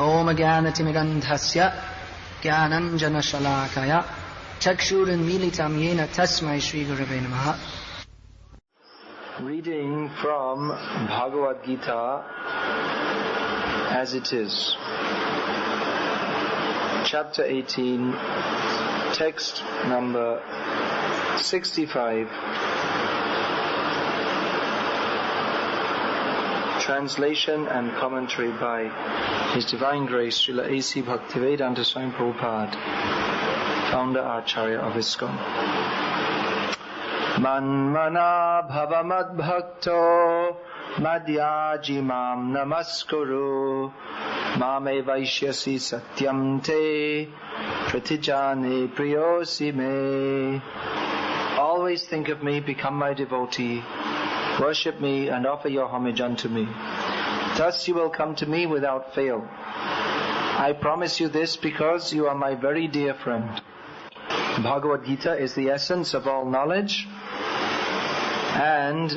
Om Jnanatimigandhasya Jnananjana Shalakaya Chakshuranmilitam Yena Tasmai Shri Gurave Namaha. Reading from Bhagavad-gita as it is. Chapter 18, text number 65. Translation and commentary by His Divine Grace Srila A.C. Bhaktivedanta Swami Prabhupada, founder Acharya of ISKCON. Manmana bhavamad bhakto madhyaji mam namaskuru mame vaishyasi satyam te pratijane priyosi me. Always think of me, become my devotee, worship me and offer your homage unto me. Thus you will come to me without fail. I promise you this because you are my very dear friend. Bhagavad-gita is the essence of all knowledge, and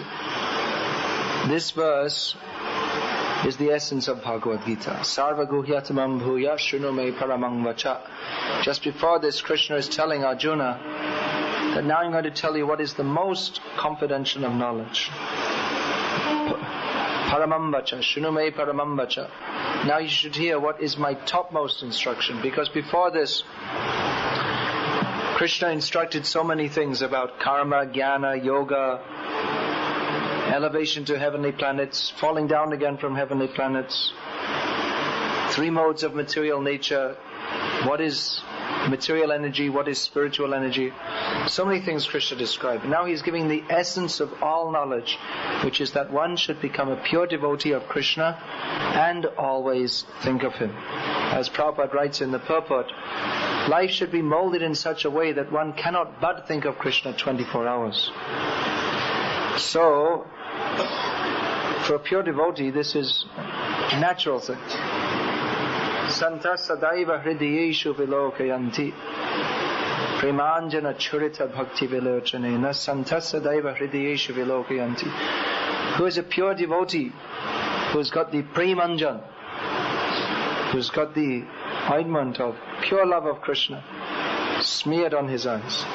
this verse is the essence of Bhagavad-gita. Sarva guhyatamam bhuya shruno me paramang vacha. Just before this, Krishna is telling Arjuna that now I'm going to tell you what is the most confidential of knowledge. Paramam vacha, shruno me paramam vacha. Now you should hear what is my topmost instruction, because before this, Krishna instructed so many things about karma, jnana, yoga, elevation to heavenly planets, falling down again from heavenly planets, 3 modes of material nature, what is material energy, what is spiritual energy. So many things Krishna described. Now he's giving the essence of all knowledge, which is that one should become a pure devotee of Krishna and always think of him. As Prabhupada writes in the purport, life should be molded in such a way that one cannot but think of Krishna 24 hours. So, for a pure devotee, this is a natural thing. Santa sadaiva hridiyeshu vilokayanti premanjana churita bhakti vilochanena santa sadaiva hridiyeshu vilokayanti. Who is a pure devotee, who's got the premanjan, who's got the ointment of pure love of Krishna smeared on his eyes,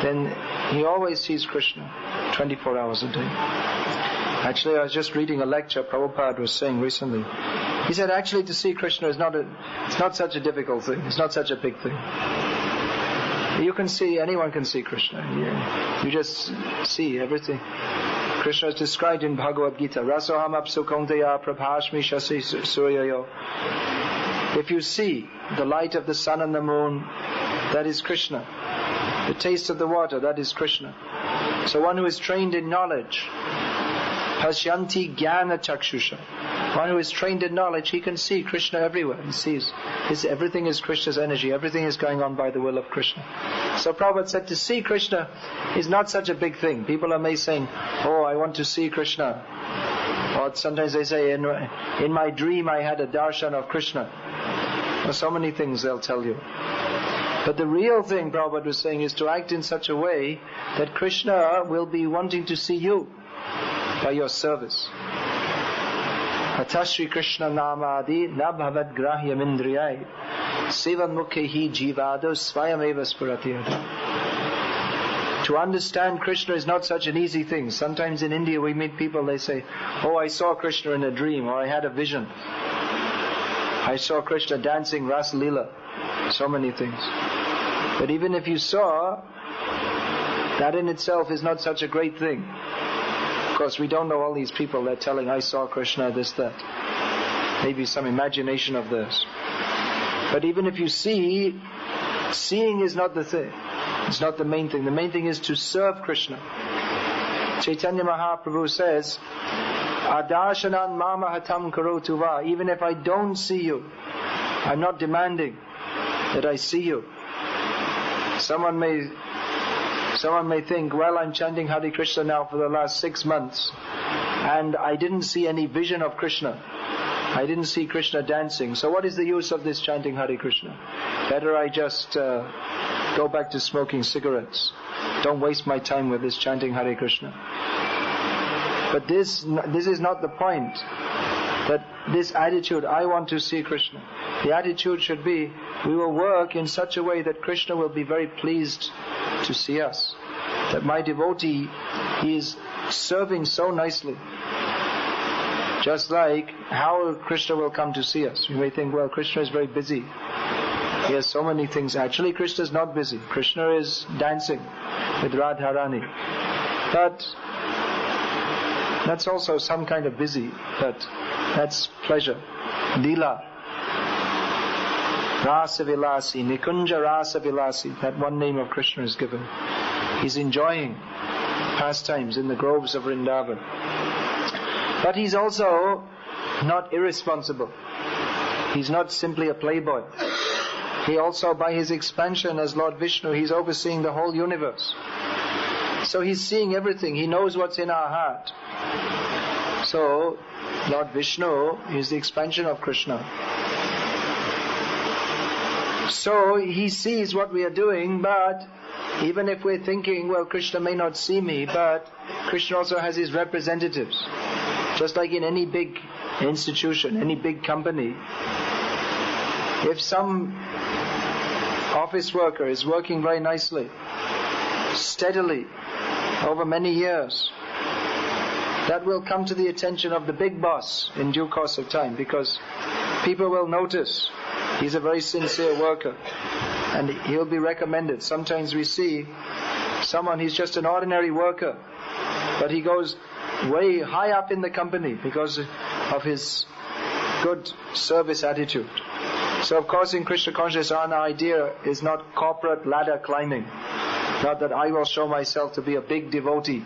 then he always sees Krishna 24 hours a day. Actually, I was just reading a lecture Prabhupada was saying recently. He said actually to see Krishna is it's not such a difficult thing. It's not such a big thing. You can see, anyone can see Krishna. You just see everything. Krishna is described in Bhagavad-gita. Rasoham apsu kaunteya prabhashmi shasi suryayo. If you see the light of the sun and the moon, that is Krishna. The taste of the water, that is Krishna. So one who is trained in knowledge, Pashyanti Jnana Chakshusha. One who is trained in knowledge, he can see Krishna everywhere. He sees everything is Krishna's energy. Everything is going on by the will of Krishna. So Prabhupada said to see Krishna is not such a big thing. People are saying, oh, I want to see Krishna. Or sometimes they say, in my dream I had a darshan of Krishna. Or so many things they'll tell you. But the real thing Prabhupada was saying is to act in such a way that Krishna will be wanting to see you by your service. Atashri Krishna namadi na bhavad grahyam indriyai sevan mukhehi jivado swayameva spuratiyada. To understand Krishna is not such an easy thing. Sometimes in India we meet people, they say, oh, I saw Krishna in a dream, or I had a vision. I saw Krishna dancing Ras Leela. So many things. But even if you saw, that in itself is not such a great thing. Of course, we don't know all these people that are telling, I saw Krishna, this, that. Maybe some imagination of theirs. But even if you see, seeing is not the thing. It's not the main thing. The main thing is to serve Krishna. Chaitanya Mahaprabhu says, Adarshanan mama hatam karotu va. Even if I don't see you, I'm not demanding that I see you. Someone may think, well, I'm chanting Hare Krishna now for the last 6 months, and I didn't see any vision of Krishna. I didn't see Krishna dancing. So what is the use of this chanting Hare Krishna? Better I just go back to smoking cigarettes. Don't waste my time with this chanting Hare Krishna. But this is not the point. That this attitude, I want to see Krishna. The attitude should be, we will work in such a way that Krishna will be very pleased to see us. That my devotee, he is serving so nicely. Just like how Krishna will come to see us. You may think, well, Krishna is very busy. He has so many things. Actually, Krishna is not busy. Krishna is dancing with Radharani. But that's also some kind of busy. But that's pleasure. Lila. Rasa Vilasi. Nikunja Rasa Vilasi. That one name of Krishna is given. He's enjoying pastimes in the groves of Vrindavan. But he's also not irresponsible. He's not simply a playboy. He also, by his expansion as Lord Vishnu, he's overseeing the whole universe. So he's seeing everything. He knows what's in our heart. So, Lord Vishnu is the expansion of Krishna. So, he sees what we are doing, but even if we're thinking, well, Krishna may not see me, but Krishna also has his representatives. Just like in any big institution, any big company, if some office worker is working very nicely, steadily, over many years, that will come to the attention of the big boss in due course of time, because people will notice he's a very sincere worker and he'll be recommended. Sometimes we see someone, he's just an ordinary worker, but he goes way high up in the company because of his good service attitude. So of course in Krishna Consciousness our idea is not corporate ladder climbing. Not that I will show myself to be a big devotee.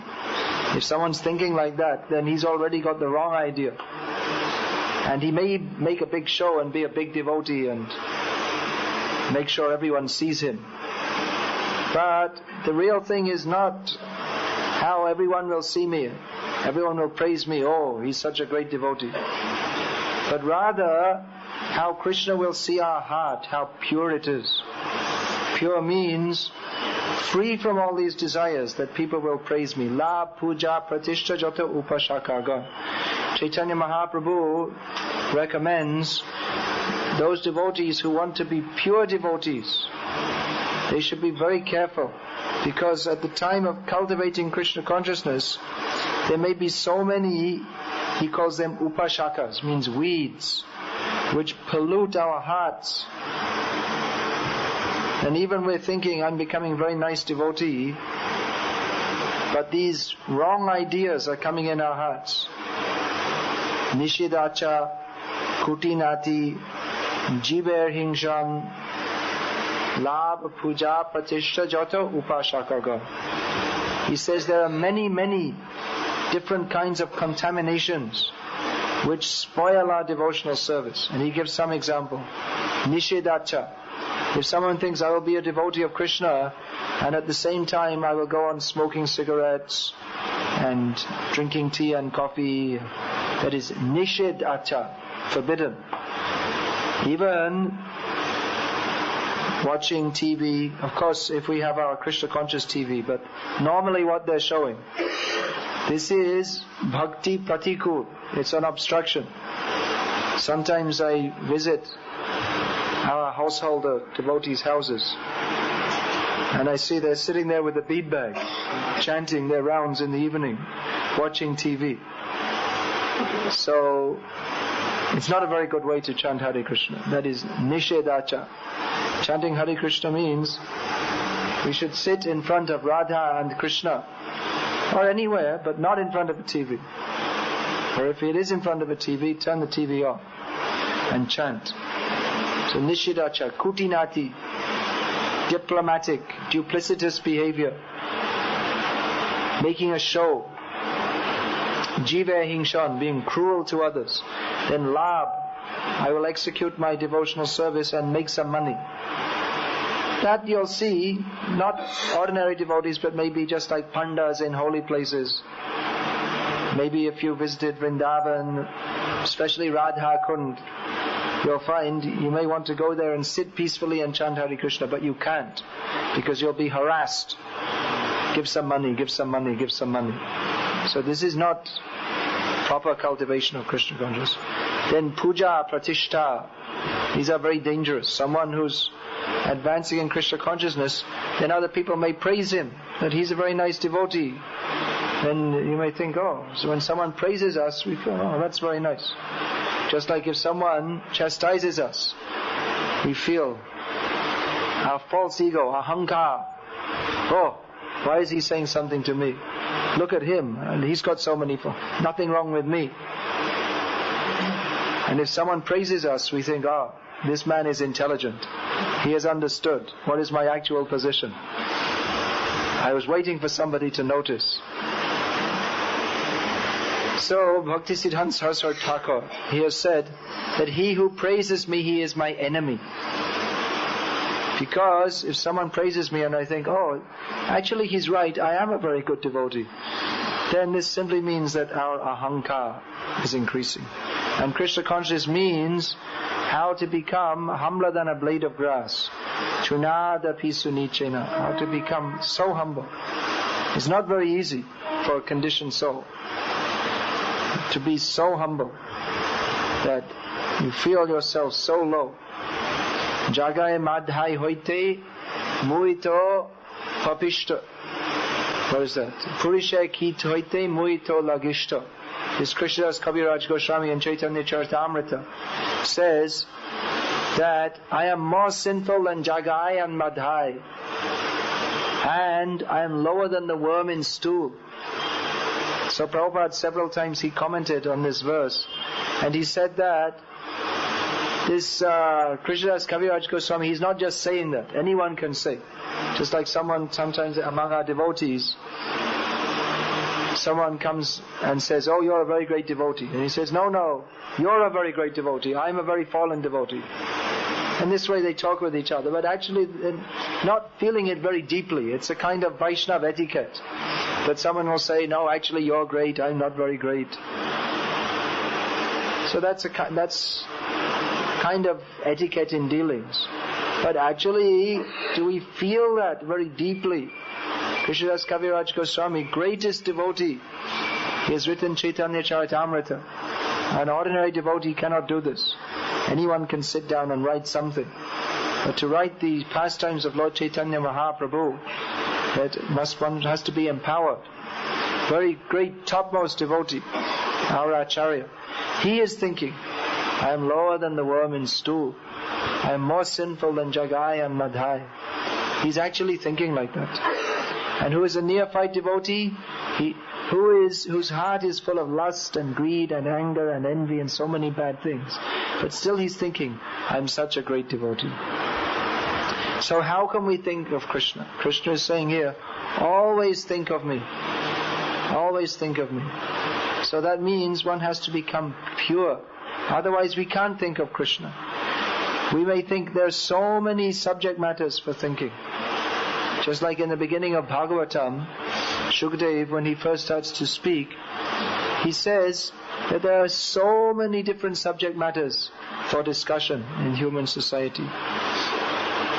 If someone's thinking like that, then he's already got the wrong idea. And he may make a big show and be a big devotee and make sure everyone sees him. But the real thing is not how everyone will see me. Everyone will praise me, oh, he's such a great devotee. But rather, how Krishna will see our heart, how pure it is. Pure means free from all these desires that people will praise me. La puja pratishta jata upashakaga. Chaitanya Mahaprabhu recommends those devotees who want to be pure devotees. They should be very careful, because at the time of cultivating Krishna consciousness, there may be so many, he calls them upashakas, means weeds, which pollute our hearts. And even we're thinking, I'm becoming a very nice devotee, but these wrong ideas are coming in our hearts. Nishidacha, kutinati, jiver hingshan, lab puja pratishtha jata upashakaga. He says there are many, many different kinds of contaminations which spoil our devotional service. And he gives some example. Nishidacha. If someone thinks I will be a devotee of Krishna and at the same time I will go on smoking cigarettes and drinking tea and coffee, that is nishidacha, forbidden. Even watching TV, of course if we have our Krishna conscious TV, but normally what they're showing, this is Bhakti Pratikul, it's an obstruction. Sometimes I visit our householder devotees' houses and I see they're sitting there with a bead bag, chanting their rounds in the evening, watching TV. So it's not a very good way to chant Hare Krishna. That is nishidacha. Chanting Hare Krishna means we should sit in front of Radha and Krishna, or anywhere, but not in front of a TV. Or if it is in front of a TV, turn the TV off and chant. So nishidacha, kutinati, diplomatic, duplicitous behavior, making a show, jive hingshan, being cruel to others. Then lab, I will execute my devotional service and make some money. That you'll see, not ordinary devotees, but maybe just like pandas in holy places. Maybe if you visited Vrindavan, especially Radha Kund, you'll find you may want to go there and sit peacefully and chant Hare Krishna, but you can't, because you'll be harassed. Give some money, give some money, give some money. So this is not proper cultivation of Krishna consciousness. Then puja, pratishtha, these are very dangerous. Someone who's advancing in Krishna consciousness, then other people may praise him, that he's a very nice devotee. Then you may think, oh, so when someone praises us, we feel, oh, that's very nice. Just like if someone chastises us, we feel our false ego, our ahankar. Oh, why is he saying something to me? Look at him, and he's got so many faults. Nothing wrong with me. And if someone praises us, we think, oh, this man is intelligent. He has understood what is my actual position. I was waiting for somebody to notice. So, Bhaktisiddhanta Saraswati Thakur, he has said that he who praises me, he is my enemy. Because if someone praises me and I think, oh, actually he's right, I am a very good devotee, then this simply means that our ahankar is increasing. And Krishna consciousness means how to become humbler than a blade of grass. Chunadapi sunichena, how to become so humble. It's not very easy for a conditioned soul to be so humble that you feel yourself so low. Jagai madhai hoite muito papishta. What is that? Purisha kit hoite muito lagishta. This Krishnadas Kaviraj Goswami in Chaitanya Charitamrita says that I am more sinful than Jagai and Madhai, and I am lower than the worm in stool. So Prabhupada several times he commented on this verse, and he said that this Krishnadas Kaviraj Goswami, he's not just saying that. Anyone can say. Just like someone sometimes among our devotees, someone comes and says, oh, you're a very great devotee. And he says, no, you're a very great devotee. I'm a very fallen devotee. And this way they talk with each other, but actually not feeling it very deeply. It's a kind of Vaishnava etiquette. That someone will say, no, actually you're great, I'm not very great. So that's kind of etiquette in dealings. But actually, do we feel that very deeply? Krishnadas Kaviraj Goswami, greatest devotee, he has written Chaitanya Charitamrita. An ordinary devotee cannot do this. Anyone can sit down and write something. But to write the pastimes of Lord Chaitanya Mahaprabhu, one has to be empowered. Very great topmost devotee, our Acharya. He is thinking, I am lower than the worm in stool. I am more sinful than Jagai and Madhai. He's actually thinking like that. And who is a neophyte devotee? Whose heart is full of lust and greed and anger and envy and so many bad things. But still he's thinking, I am such a great devotee. So how can we think of Krishna? Krishna is saying here, always think of me. Always think of me. So that means one has to become pure. Otherwise we can't think of Krishna. We may think there are so many subject matters for thinking. Just like in the beginning of Bhagavatam, Shukdev, when he first starts to speak, he says that there are so many different subject matters for discussion in human society.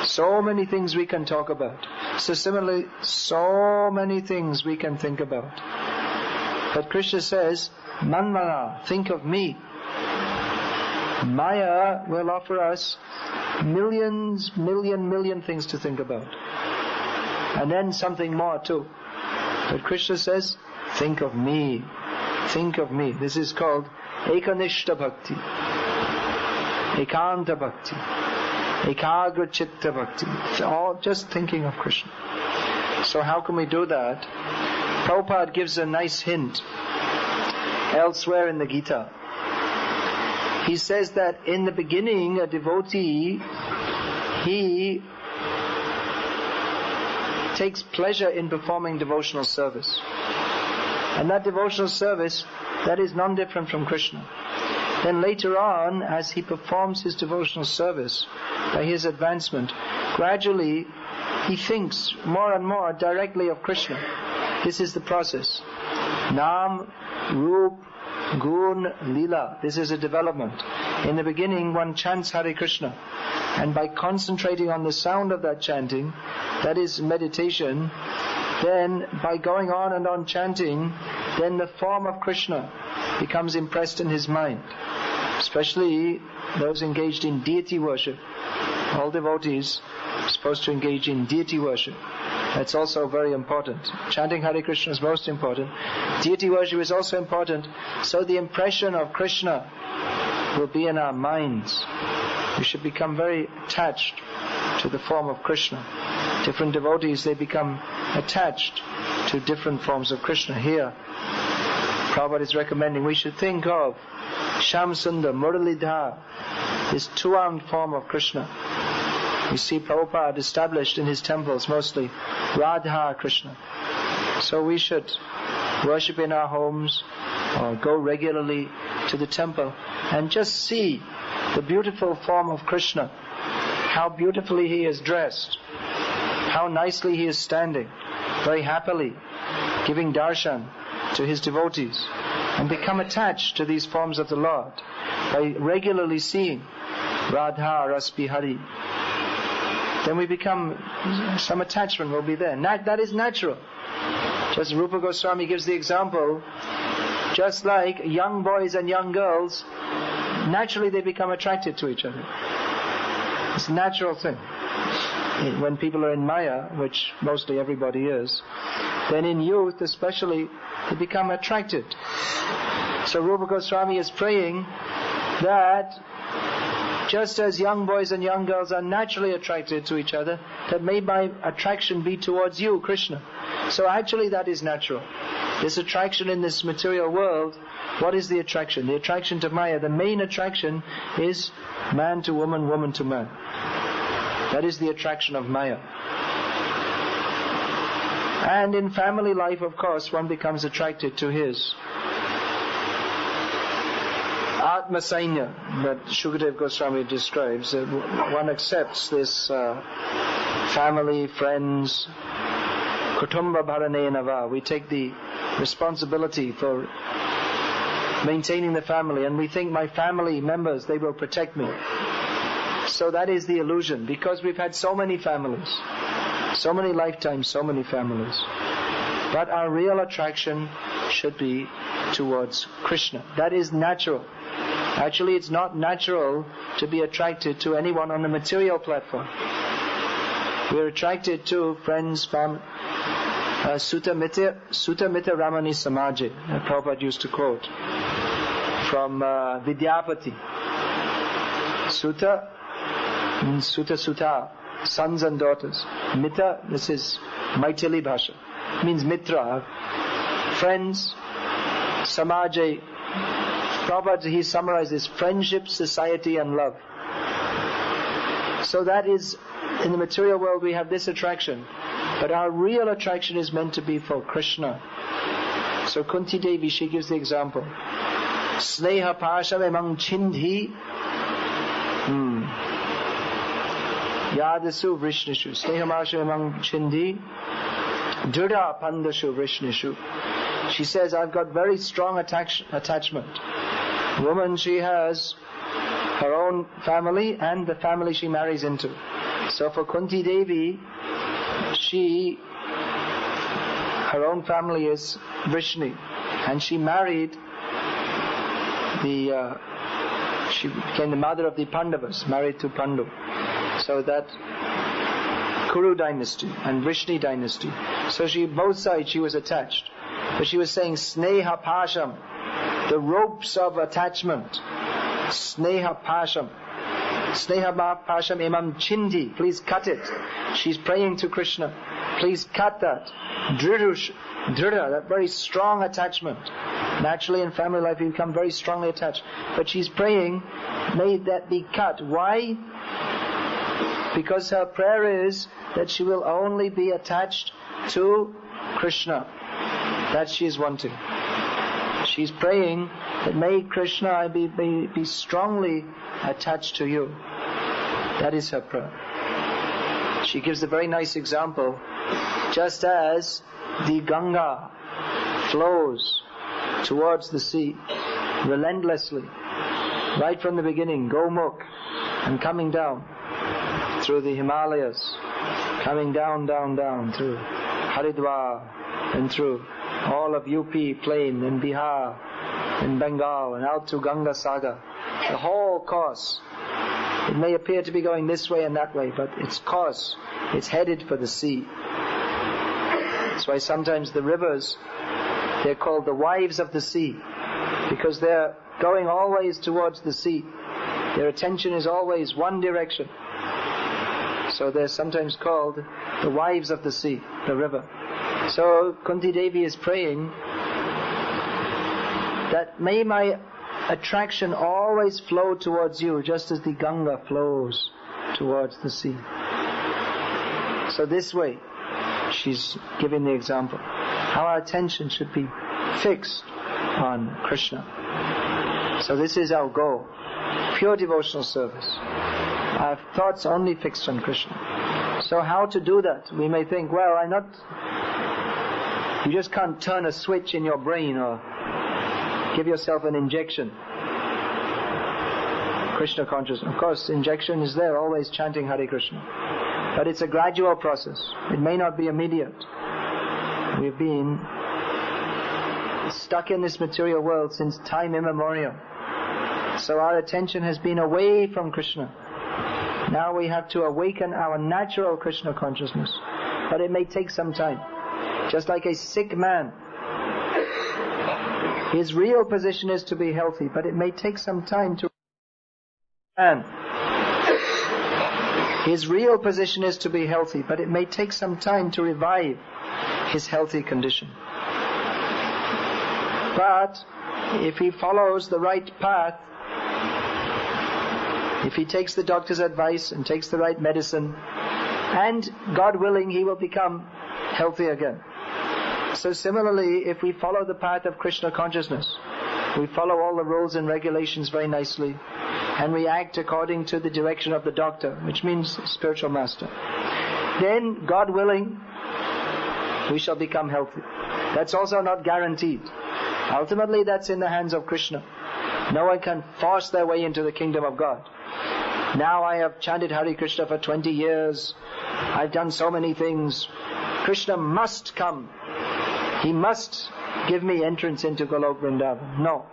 So many things we can talk about. So similarly, so many things we can think about. But Krishna says, Manmana, think of me. Maya will offer us million things to think about. And then something more too. But Krishna says, think of me. Think of me. This is called Ekanishta Bhakti, Ekanta Bhakti, Ekagra Chitta Bhakti. It's all just thinking of Krishna. So how can we do that? Prabhupada gives a nice hint elsewhere in the Gita. He says that in the beginning, a devotee, he takes pleasure in performing devotional service. And that devotional service, that is none different from Krishna. Then later on, as he performs his devotional service, by his advancement, gradually he thinks more and more directly of Krishna. This is the process. Nam, Rup, Gun, Lila. This is a development. In the beginning, one chants Hare Krishna. And by concentrating on the sound of that chanting, that is meditation, then by going on and on chanting, then the form of Krishna becomes impressed in his mind. especially those engaged in deity worship. All devotees are supposed to engage in deity worship. That's also very important. Chanting Hare Krishna is most important. Deity worship is also important, so the impression of Krishna will be in our minds. We should become very attached to the form of Krishna. Different devotees, they become attached to different forms of Krishna. Here, Prabhupada is recommending we should think of Shyam Sundar, Muralidhar, this two-armed form of Krishna. We see Prabhupada established in his temples mostly Radha Krishna. So we should worship in our homes or go regularly to the temple and just see the beautiful form of Krishna, how beautifully he is dressed, how nicely he is standing, very happily giving darshan to his devotees, and become attached to these forms of the Lord by regularly seeing Radha Rasbihari. Then we become, some attachment will be there. That is natural. Just Rupa Goswami gives the example, just like young boys and young girls, naturally they become attracted to each other. It's a natural thing. When people are in Maya, which mostly everybody is, then in youth especially, they become attracted. So Rupa Goswami is praying that just as young boys and young girls are naturally attracted to each other, that may my attraction be towards you, Krishna. So actually that is natural. This attraction in this material world, what is the attraction? The attraction to Maya, the main attraction is man to woman, woman to man. That is the attraction of Maya. And in family life, of course, one becomes attracted to his Atma Sainya that Shukadev Goswami describes. One accepts this family, friends, Kutumba Bharanenava. We take the responsibility for maintaining the family, and we think my family members, they will protect me. So that is the illusion, because we've had so many families, so many lifetimes, so many families. But our real attraction should be towards Krishna. That is natural. Actually, it's not natural to be attracted to anyone on the material platform. We're attracted to friends, family. Sutta Mita Ramani Samaje, Prabhupada used to quote from Vidyapati. Sutta means Sutta, sons and daughters. Mita, this is Maithili Bhasha, means Mitra, friends. Samaje, Prabhupada, he summarizes friendship, society and love. So that is, in the material world we have this attraction, but our real attraction is meant to be for Krishna. So Kunti Devi, she gives the example. Sneha Pasham Emang Chindhi Yadasu Vrishnishu. Sneha Pasham Emang Chindhi Dura Pandashu Vrishnishu. She says, I've got very strong attachment. Woman, she has her own family and the family she marries into. So for Kunti Devi, her own family is Vrishni, and she married she became the mother of the Pandavas, married to Pandu. So that Kuru dynasty and Vrishni dynasty. So both sides she was attached. But she was saying Sneha Pasham, the ropes of attachment. Sneha Pasham. Sneha Pasham Imam Chindi, please cut it. She's praying to Krishna. Please cut that. Drida, that very strong attachment. Naturally in family life we become very strongly attached. But she's praying, may that be cut. Why? Because her prayer is that she will only be attached to Krishna. That she is wanting. She's praying that may Krishna I be strongly attached to you. That is her prayer. She gives a very nice example. Just as the Ganga flows towards the sea relentlessly, right from the beginning, Gomukh, and coming down through the Himalayas, coming down through Haridwar and through all of UP plain and Bihar and Bengal and out to Ganga Sagar. the whole course. It may appear to be going this way and that way, but its course, it's headed for the sea. That's why sometimes the rivers, they're called the wives of the sea, because they're going always towards the sea. Their attention is always one direction. So they're sometimes called the wives of the sea, the river. So Kunti Devi is praying that may my attraction always flow towards you, just as the Ganga flows towards the sea. So this way, she's giving the example, how our attention should be fixed on Krishna. So this is our goal, pure devotional service. Our thoughts only fixed on Krishna. So how to do that? We may think, well, you just can't turn a switch in your brain or give yourself an injection. Krishna consciousness. Of course, injection is there, always chanting Hare Krishna. But it's a gradual process. It may not be immediate. We've been stuck in this material world since time immemorial. So our attention has been away from Krishna. Now we have to awaken our natural Krishna consciousness. But it may take some time. Just like a sick man. His real position is to be healthy, but it may take some time to... His real position is to be healthy, but it may take some time to revive his healthy condition. But if he follows the right path, if he takes the doctor's advice and takes the right medicine, and God willing, he will become healthy again. So similarly, if we follow the path of Krishna consciousness, we follow all the rules and regulations very nicely, and we act according to the direction of the doctor, which means spiritual master, then, God willing, we shall become healthy. That's also not guaranteed. Ultimately, that's in the hands of Krishna. No one can force their way into the kingdom of God. Now I have chanted Hare Krishna for 20 years. I've done so many things. Krishna must come. He must give me entrance into Golok Vrindavan. No.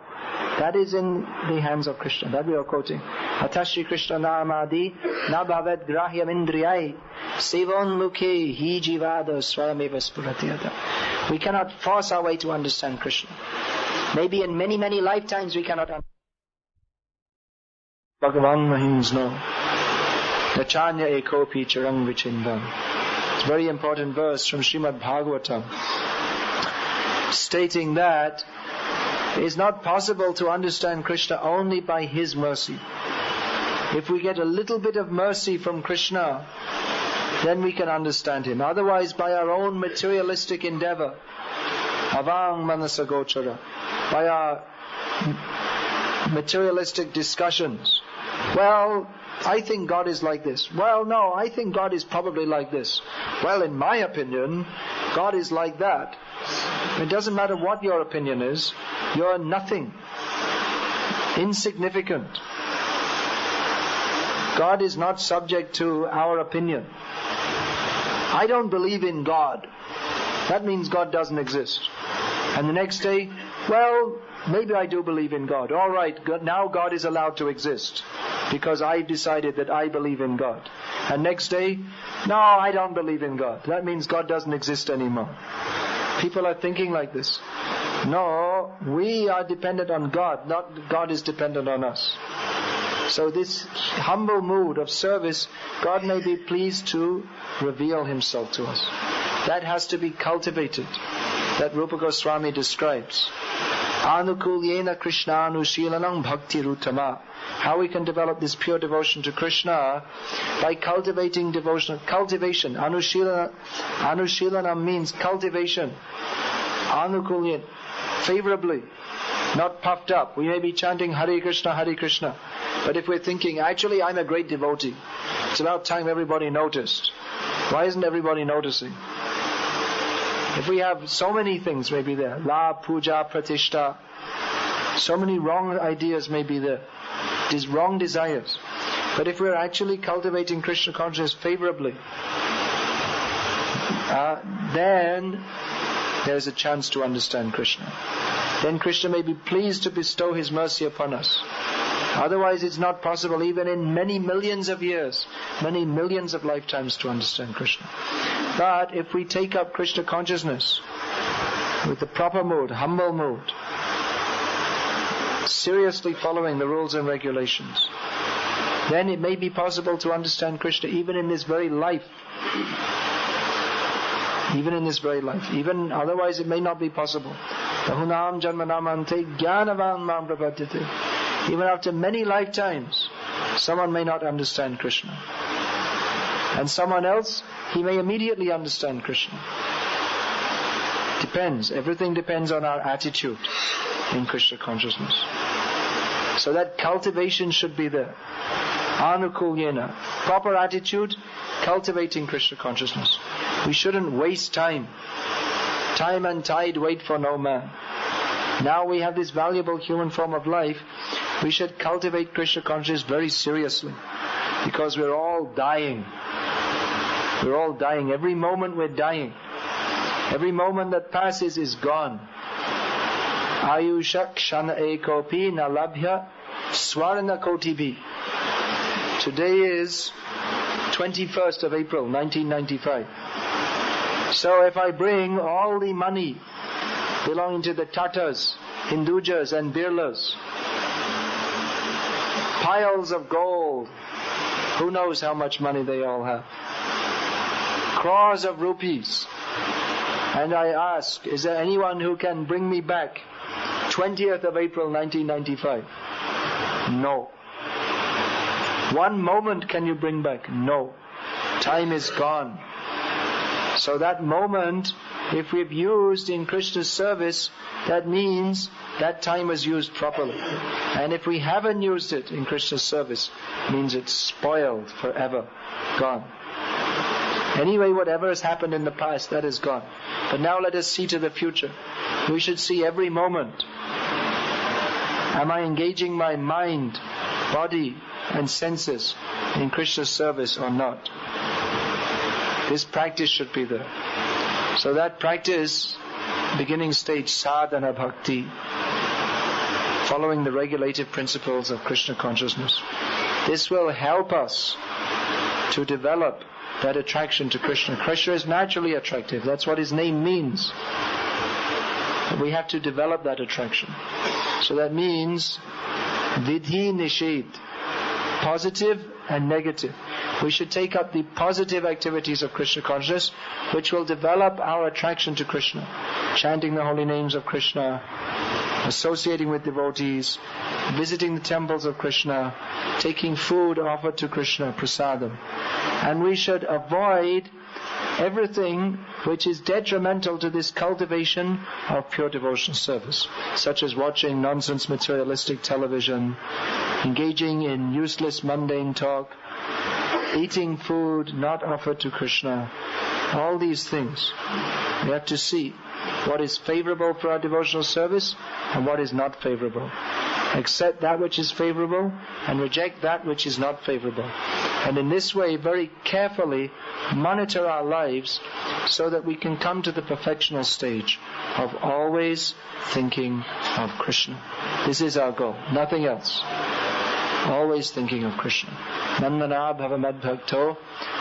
That is in the hands of Krishna. That we are quoting. Atashri Krishna namadi na bhavet grahyam indriyai sevon mukhe hi jivada swayameva spuratiyata. We cannot force our way to understand Krishna. Maybe in many, many lifetimes we cannot understand. Bhagavan Mahinsno Nachanya ekopi charang vichindam. It's a very important verse from Srimad Bhagavatam, stating that it is not possible to understand Krishna only by His mercy. If we get a little bit of mercy from Krishna, then we can understand Him. Otherwise, by our own materialistic endeavor, avang manasa gochara, by our materialistic discussions, well, I think God is like this. Well, no, I think God is probably like this. Well, in my opinion, God is like that. It doesn't matter what your opinion is. You're nothing. Insignificant. God is not subject to our opinion. I don't believe in God. That means God doesn't exist. And the next day, well, maybe I do believe in God. All right, now God is allowed to exist because I decided that I believe in God. And next day, no, I don't believe in God. That means God doesn't exist anymore. People are thinking like this. No, we are dependent on God, not God is dependent on us. So this humble mood of service, God may be pleased to reveal Himself to us. That has to be cultivated. That Rupa Goswami describes. Anukulyena Krishna Anushilanam Bhakti Rutama. How we can develop this pure devotion to Krishna? By cultivating devotion. Cultivation. Anushilanam means cultivation. Anukulyen. Favorably. Not puffed up. We may be chanting Hare Krishna, Hare Krishna. But if we're thinking, actually I'm a great devotee. It's about time everybody noticed. Why isn't everybody noticing? If we have so many things may be there, la, puja, pratishta, so many wrong ideas may be there, these wrong desires. But if we're actually cultivating Krishna consciousness favorably, then there's a chance to understand Krishna. Then Krishna may be pleased to bestow His mercy upon us. Otherwise it's not possible even in many millions of years, many millions of lifetimes to understand Krishna. But if we take up Krishna consciousness with the proper mood, humble mood, seriously following the rules and regulations, then it may be possible to understand Krishna even in this very life. Even in this very life. Even otherwise it may not be possible. Bahunam janmanamante jnanavan mam prapadyate. Even after many lifetimes, someone may not understand Krishna. And someone else, he may immediately understand Krishna. Depends. Everything depends on our attitude in Krishna consciousness. So that cultivation should be there. Anukulyena. Proper attitude, cultivating Krishna consciousness. We shouldn't waste time. Time and tide wait for no man. Now we have this valuable human form of life. We should cultivate Krishna consciousness very seriously. Because we're all dying. We're all dying. Every moment we're dying. Every moment that passes is gone. Ayusha kshana ekopi nalabhya swarna kotibi. Today is 21st of April 1995. So if I bring all the money belonging to the Tatas, Hindujas and Birlas, piles of gold, who knows how much money they all have, crores of rupees, and I ask, is there anyone who can bring me back 20th of April 1995? No. One moment can you bring back? No. Time is gone. So that moment, if we've used in Krishna's service, that means that time was used properly. And if we haven't used it in Krishna's service, it means it's spoiled forever, gone. Anyway, whatever has happened in the past, that is gone. But now let us see to the future. We should see every moment. Am I engaging my mind, body, and senses in Krishna's service or not? This practice should be there. So that practice, beginning stage, sadhana bhakti, following the regulative principles of Krishna consciousness. This will help us to develop that attraction to Krishna. Krishna is naturally attractive. That's what his name means. But we have to develop that attraction. So that means vidhi nishid, positive and negative. We should take up the positive activities of Krishna consciousness, which will develop our attraction to Krishna. Chanting the holy names of Krishna, associating with devotees, visiting the temples of Krishna, taking food offered to Krishna, prasadam. And we should avoid everything which is detrimental to this cultivation of pure devotional service, such as watching nonsense materialistic television, engaging in useless mundane talk, eating food not offered to Krishna. All these things. We have to see what is favorable for our devotional service and what is not favorable. Accept that which is favorable and reject that which is not favorable. And in this way, very carefully monitor our lives so that we can come to the perfectional stage of always thinking of Krishna. This is our goal, nothing else. Always thinking of Krishna. Nandana bhava madbhakto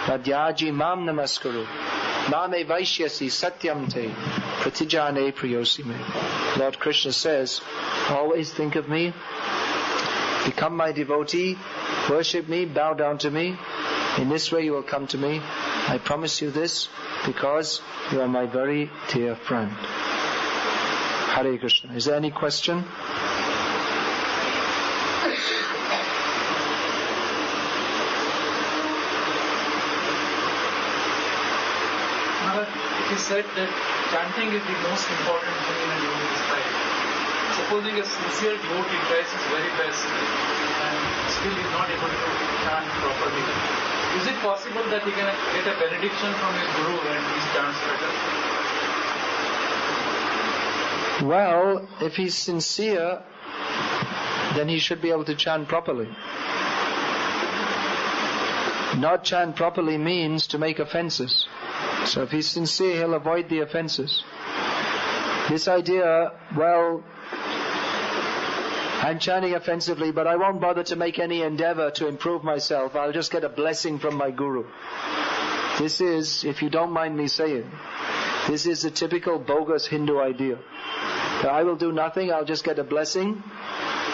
vadyaji mam namaskuru mame vaishyasi satyam te pratijane priyosi me. Lord Krishna says, always think of me, become my devotee, worship me, bow down to me. In this way you will come to me. I promise you this because you are my very dear friend. Hare Krishna. Is there any question? He said that chanting is the most important thing in a devotee's life. Supposing a sincere devotee tries his very best and still is not able to chant properly, is it possible that he can get a benediction from his guru and he chants better? Well, if he's sincere, then he should be able to chant properly. Not chant properly means to make offenses. So if he's sincere, he'll avoid the offenses. This idea, well, I'm chanting offensively, but I won't bother to make any endeavor to improve myself. I'll just get a blessing from my guru. This is, if you don't mind me saying, this is a typical bogus Hindu idea. That I will do nothing, I'll just get a blessing.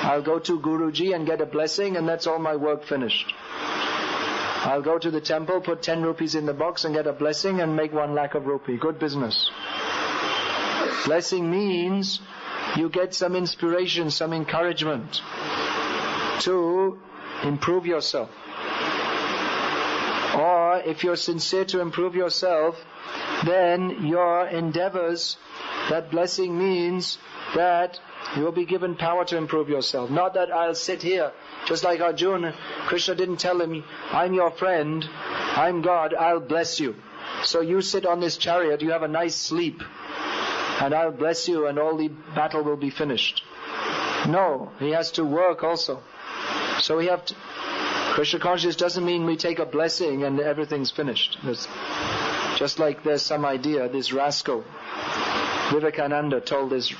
I'll go to Guruji and get a blessing, and that's all my work finished. I'll go to the temple, put 10 rupees in the box and get a blessing and make 1 lakh of rupee. Good business. Blessing means you get some inspiration, some encouragement to improve yourself. Or if you're sincere to improve yourself, then your endeavors, that blessing means that you will be given power to improve yourself. Not that I'll sit here, just like Arjuna. Krishna didn't tell him, I'm your friend, I'm God, I'll bless you. So you sit on this chariot, you have a nice sleep, and I'll bless you and all the battle will be finished. No, he has to work also. So we have to... Krishna Consciousness doesn't mean we take a blessing and everything's finished. Just like there's some idea, this rascal, Vivekananda told this,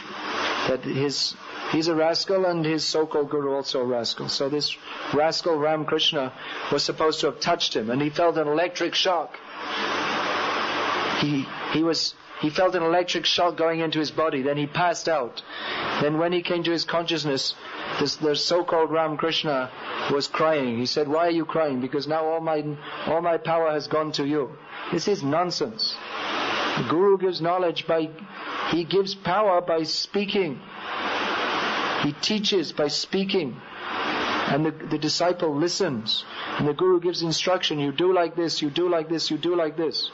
that he's a rascal and his so-called guru also a rascal. So this rascal Ramakrishna was supposed to have touched him and he felt an electric shock. He felt an electric shock going into his body. Then he passed out. Then when he came to his consciousness, the so-called Ramakrishna was crying. He said, why are you crying? Because now all my power has gone to you. This is nonsense. The Guru gives knowledge he gives power by speaking. He teaches by speaking. And the disciple listens. And the Guru gives instruction. You do like this, you do like this, you do like this.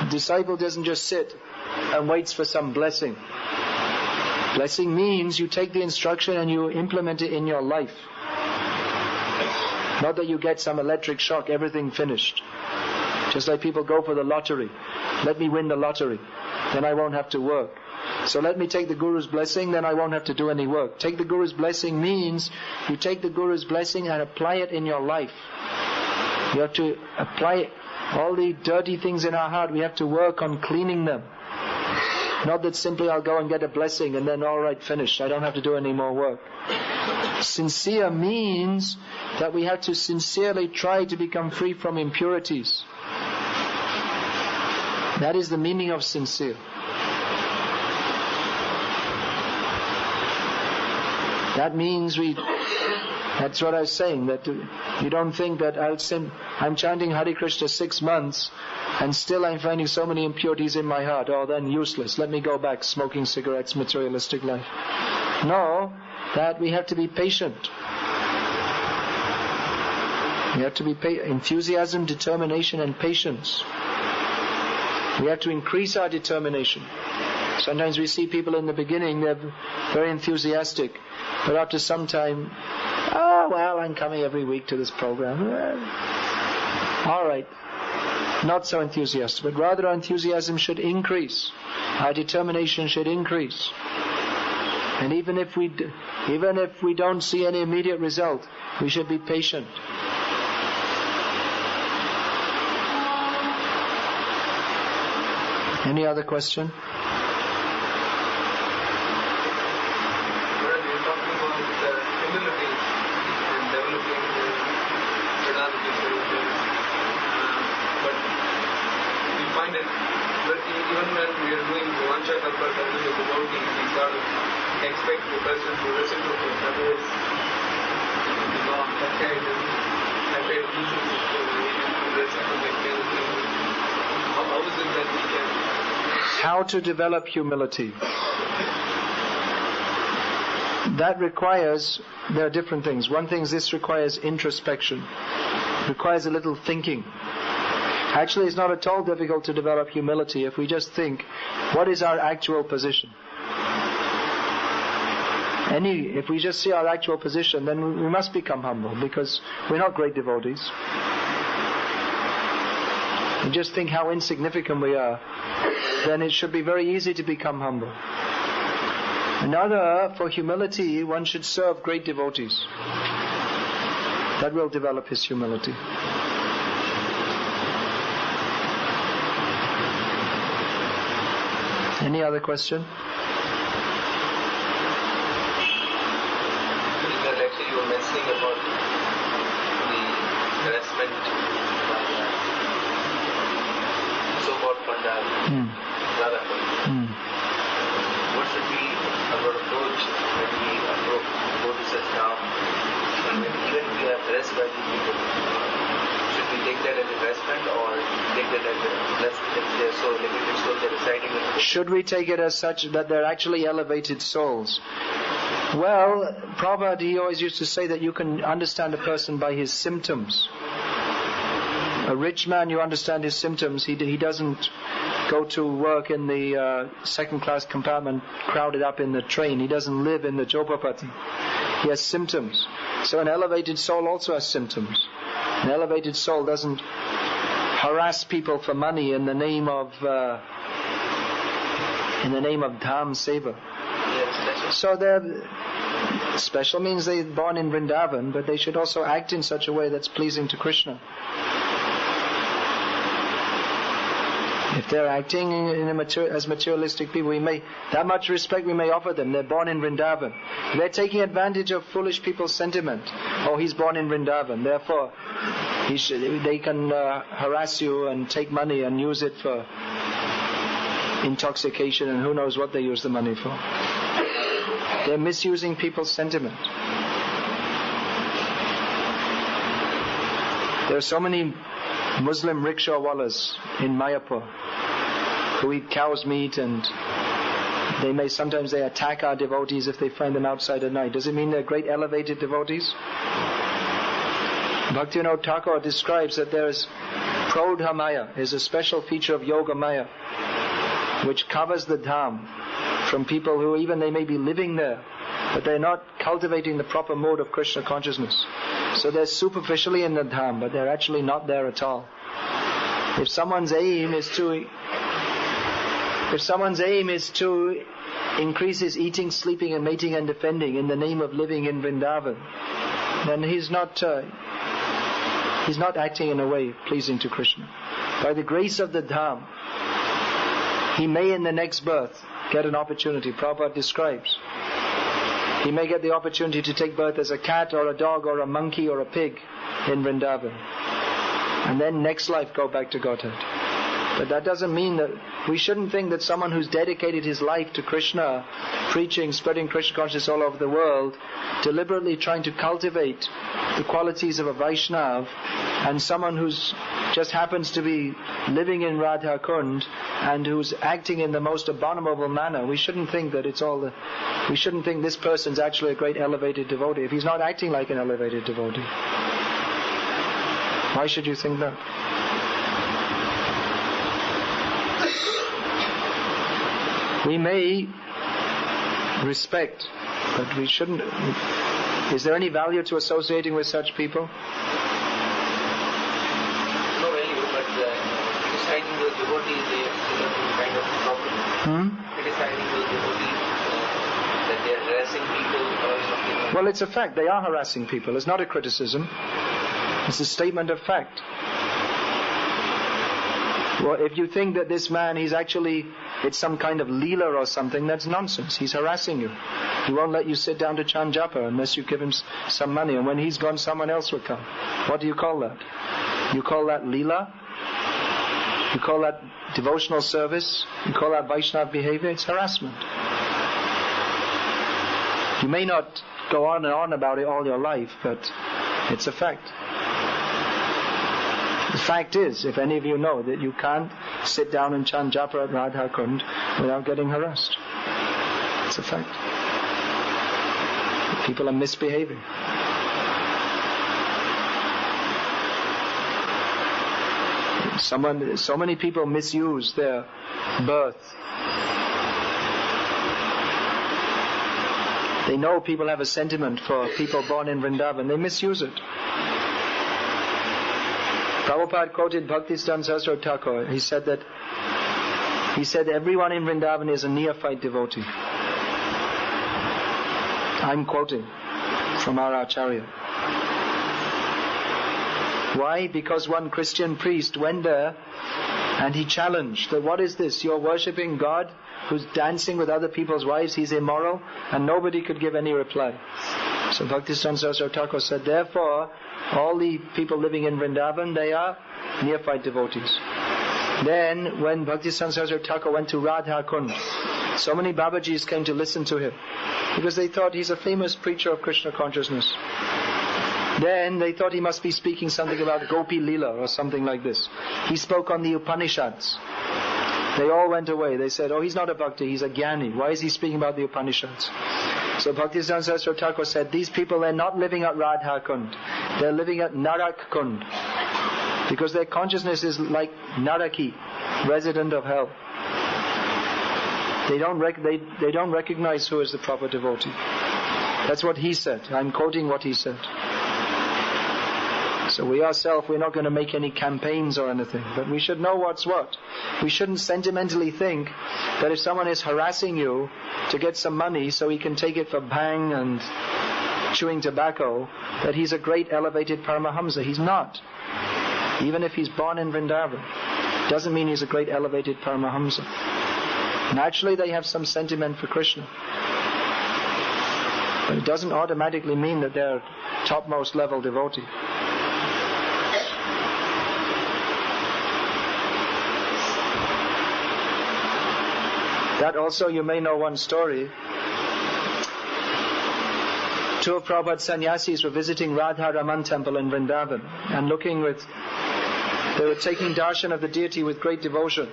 The disciple doesn't just sit and waits for some blessing. Blessing means you take the instruction and you implement it in your life. Not that you get some electric shock, everything finished. Just like people go for the lottery. Let me win the lottery, then I won't have to work. So let me take the Guru's blessing, then I won't have to do any work. Take the Guru's blessing means you take the Guru's blessing and apply it in your life. You have to apply all the dirty things in our heart. We have to work on cleaning them. Not that simply I'll go and get a blessing and then all right, finished. I don't have to do any more work. Sincere means that we have to sincerely try to become free from impurities. That is the meaning of sincere. That means that's what I was saying, that you don't think that I'm chanting Hare Krishna 6 months and still I'm finding so many impurities in my heart. Oh, then useless. Let me go back smoking cigarettes, materialistic life. No, that we have to be patient. We have to be enthusiasm, determination and patience. We have to increase our determination. Sometimes we see people in the beginning, they're very enthusiastic, but after some time, I'm coming every week to this program. All right, not so enthusiastic, but rather our enthusiasm should increase. Our determination should increase. And even if we don't see any immediate result, we should be patient. Any other question? Expect the person to reciprocate, otherwise how is it that we can... How to develop humility? That requires, there are different things. One thing is this requires introspection. It requires a little thinking. Actually, it's not at all difficult to develop humility if we just think, what is our actual position? If we just see our actual position, then we must become humble, because we're not great devotees. We just think how insignificant we are, then it should be very easy to become humble. Another, for humility, one should serve great devotees. That will develop his humility. Any other question? you were mentioning about the harassment by so-called Pandal, what should be our approach when we go to such now? And when even we are harassed by these people, should we take that as a harassment or take that as a if they're so limited, so they're reciting it? Should we take it as such that they're actually elevated souls? Well, Prabhupada, he always used to say that you can understand a person by his symptoms. A rich man, you understand his symptoms. He doesn't go to work in the second-class compartment crowded up in the train. He doesn't live in the Jopapati. He has symptoms. So an elevated soul also has symptoms. An elevated soul doesn't harass people for money in the name of Dham Seva. So they're special means they're born in Vrindavan, but they should also act in such a way that's pleasing to Krishna. If they're acting as materialistic people, that much respect we may offer them. They're born in Vrindavan. They're taking advantage of foolish people's sentiment. Oh, he's born in Vrindavan, therefore they can harass you and take money and use it for intoxication and who knows what they use the money for. They're misusing people's sentiment. There are so many Muslim rickshaw wallahs in Mayapur who eat cow's meat, and sometimes they attack our devotees if they find them outside at night. Does it mean they're great elevated devotees? Bhaktivinoda Thakur describes that there is Prodha Maya, is a special feature of Yoga Maya, which covers the Dham from people who even they may be living there, but they're not cultivating the proper mode of Krishna consciousness. So they're superficially in the Dham, but they're actually not there at all. If someone's aim is to increase his eating, sleeping and mating and defending in the name of living in Vrindavan, then he's not acting in a way pleasing to Krishna. By the grace of the Dham, he may in the next birth get an opportunity. Prabhupada describes. He may get the opportunity to take birth as a cat or a dog or a monkey or a pig in Vrindavan. And then next life go back to Godhead. But that doesn't mean that we shouldn't think that someone who's dedicated his life to Krishna, preaching, spreading Krishna consciousness all over the world, deliberately trying to cultivate the qualities of a Vaishnav, and someone who's just happens to be living in Radha Kund and who's acting in the most abominable manner, we shouldn't think that we shouldn't think this person's actually a great elevated devotee if he's not acting like an elevated devotee. Why should you think that? We may respect, but we shouldn't. Is there any value to associating with such people? No value, but criticizing those devotees is kind of a problem. Criticizing those devotees that they are harassing people or something. Well, it's a fact. They are harassing people. It's not a criticism. It's a statement of fact. Well, if you think that this man, it's some kind of leela or something, that's nonsense. He's harassing you. He won't let you sit down to chant japa unless you give him some money. And when he's gone, someone else will come. What do you call that? You call that leela? You call that devotional service? You call that Vaishnava behavior? It's harassment. You may not go on and on about it all your life, but it's a fact. The fact is, if any of you know, that you can't sit down and chant japa at Radha Kund without getting harassed. It's a fact. People are misbehaving. So many people misuse their birth. They know people have a sentiment for people born in Vrindavan. They misuse it. Prabhupada quoted Bhaktisiddhanta Saraswati Thakur. He said everyone in Vrindavan is a neophyte devotee. I'm quoting from our Chariot. Why? Because one Christian priest went there and he challenged that, what is this? You're worshipping God who's dancing with other people's wives, he's immoral, and nobody could give any reply. So Bhaktisiddhanta Saraswati Thakur said, therefore, all the people living in Vrindavan, they are neophyte devotees. Then, when Bhaktisiddhanta Saraswati Thakur went to Radha Kund, so many Babajis came to listen to him, because they thought he's a famous preacher of Krishna consciousness. Then they thought he must be speaking something about Gopi Leela or something like this. He spoke on the Upanishads. They all went away. They said, oh, he's not a bhakti, he's a jnani. Why is he speaking about the Upanishads? So Bhaktisiddhanta Saraswati Thakur said, these people, they're not living at Radha Kund. They're living at Narak Kund. Because their consciousness is like Naraki, resident of hell. They don't recognize who is the proper devotee. That's what he said. I'm quoting what he said. So we ourselves, we're not going to make any campaigns or anything, but we should know what's what. We shouldn't sentimentally think that if someone is harassing you to get some money so he can take it for bhang and chewing tobacco, that he's a great elevated Paramahamsa. He's not. Even if he's born in Vrindavan, doesn't mean he's a great elevated Paramahamsa. Naturally they have some sentiment for Krishna, but it doesn't automatically mean that they're topmost level devotee. That also, you may know one story. Two of Prabhupada's sannyasis were visiting Radha Raman temple in Vrindavan and they were taking darshan of the deity with great devotion.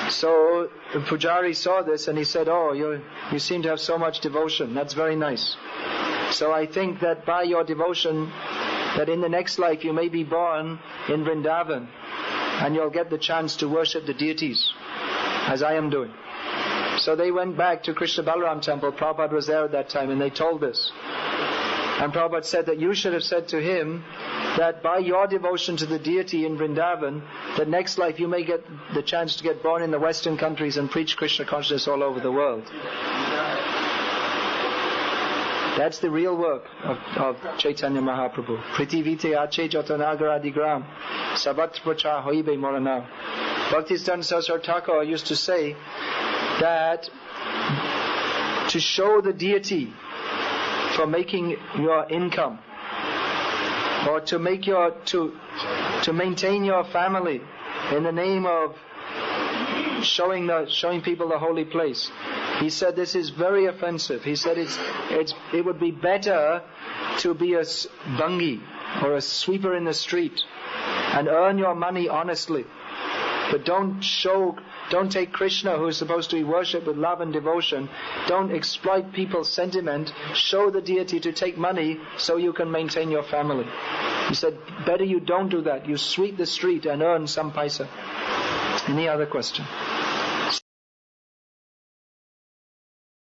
So the Pujari saw this and he said, oh, you seem to have so much devotion. That's very nice. So I think that by your devotion, that in the next life you may be born in Vrindavan and you'll get the chance to worship the deities, as I am doing. So they went back to Krishna Balaram temple. Prabhupada was there at that time and they told this. And Prabhupada said that you should have said to him that by your devotion to the deity in Vrindavan, that next life you may get the chance to get born in the Western countries and preach Krishna consciousness all over the world. That's the real work of Chaitanya Mahaprabhu. Pritivite ache jatanagar adigram sabat pracha hoibe morana. Bhaktisiddhanta Saraswati Thakur used to say that to show the deity for making your income, or to maintain your family in the name of showing people the holy place. He said this is very offensive. He said it would be better to be a bungi or a sweeper in the street and earn your money honestly. But don't take Krishna, who is supposed to be worshipped with love and devotion, don't exploit people's sentiment, show the deity to take money so you can maintain your family. He said, better you don't do that. You sweep the street and earn some paisa. Any other question?